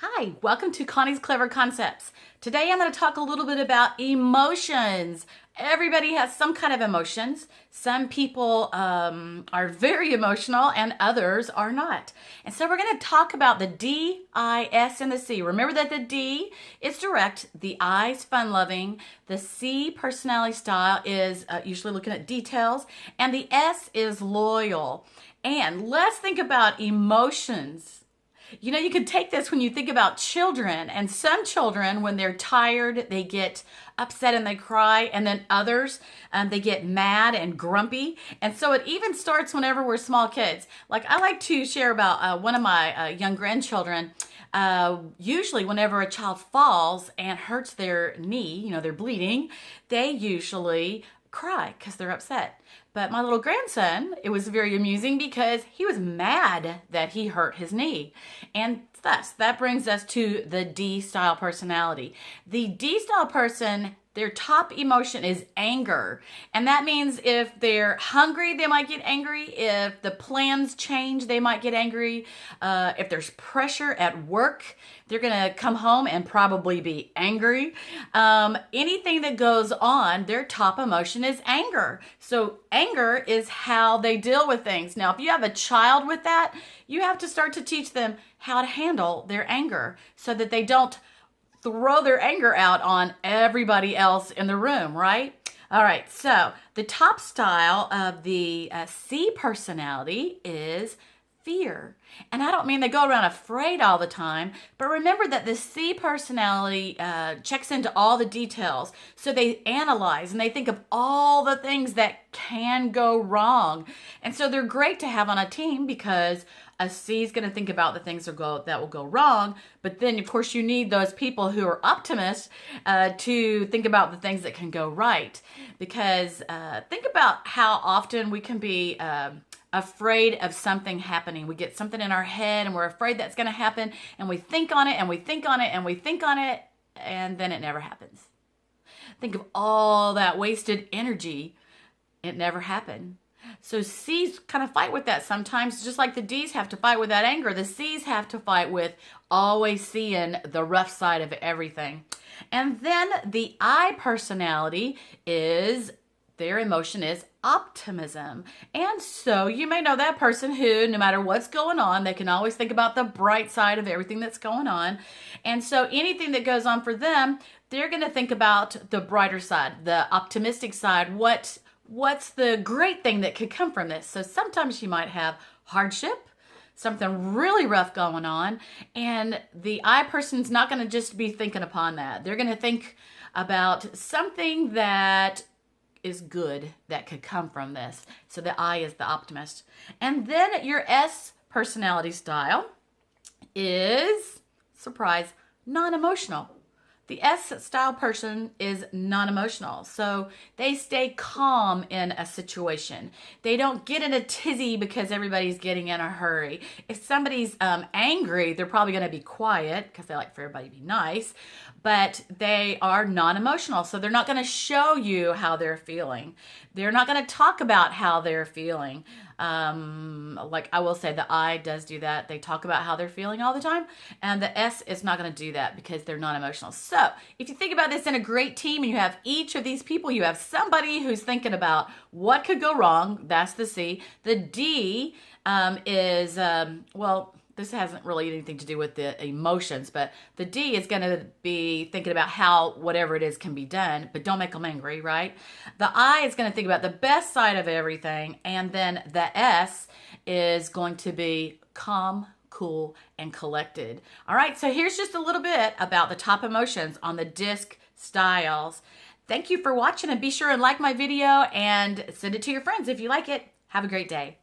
Hi, welcome to Connie's Clever Concepts. Today I'm going to talk a little bit about emotions. Everybody has some kind of emotions. Some people are very emotional and others are not. And so we're going to talk about the D, I, S, and the C. Remember that the D is direct, the I is fun-loving, the C, personality style, is usually looking at details, and the S is loyal. And let's think about emotions. You know, you could take this when you think about children, and some children, when they're tired, they get upset and they cry, and then others, they get mad and grumpy. And so it even starts whenever we're small kids. Like, I like to share about one of my young grandchildren. Usually whenever a child falls and hurts their knee, you know, they're bleeding, they usually cry because they're upset. But my little grandson, it was very amusing because he was mad that he hurt his knee. And thus, that brings us to the D style personality. The D style person, their top emotion is anger. And that means if they're hungry, they might get angry. If the plans change, they might get angry. If there's pressure at work, they're going to come home and probably be angry. Anything that goes on, their top emotion is anger. So anger is how they deal with things. Now, if you have a child with that, you have to start to teach them how to handle their anger so that they don't throw their anger out on everybody else in the room, right? All right, so the top style of the C personality is fear. And I don't mean they go around afraid all the time, but remember that the C personality checks into all the details. So they analyze and they think of all the things that can go wrong. And so they're great to have on a team because a C is going to think about the things that will go wrong, but then of course you need those people who are optimists to think about the things that can go right. Because think about how often we can be afraid of something happening. We get something in our head and we're afraid that's going to happen, and we think on it and we think on it and we think on it, and then it never happens. Think of all that wasted energy. It never happened. So C's kind of fight with that sometimes, just like the D's have to fight with that anger. The C's have to fight with always seeing the rough side of everything. And then the I personality is, their emotion is optimism. And so you may know that person who, no matter what's going on, they can always think about the bright side of everything that's going on. And so anything that goes on for them, they're going to think about the brighter side, the optimistic side. What's the great thing that could come from this? So sometimes you might have hardship, something really rough going on, and the I person's not going to just be thinking upon that. They're going to think about something that is good that could come from this. So the I is the optimist. And then your S personality style is, surprise, non-emotional. The S style person is non-emotional. So they stay calm in a situation. They don't get in a tizzy because everybody's getting in a hurry. If somebody's angry, they're probably going to be quiet because they like for everybody to be nice, but they are non-emotional. So they're not going to show you how they're feeling. They're not going to talk about how they're feeling. Like I will say, the I does do that. They talk about how they're feeling all the time, and the S is not going to do that because they're non-emotional. So if you think about this in a great team and you have each of these people, you have somebody who's thinking about what could go wrong. That's the C. The D is, well, this hasn't really anything to do with the emotions, but the D is going to be thinking about how whatever it is can be done, but don't make them angry, right? The I is going to think about the best side of everything, and then the S is going to be calm, cool, and collected. All right, so here's just a little bit about the top emotions on the DISC styles. Thank you for watching, and be sure and like my video and send it to your friends if you like it. Have a great day.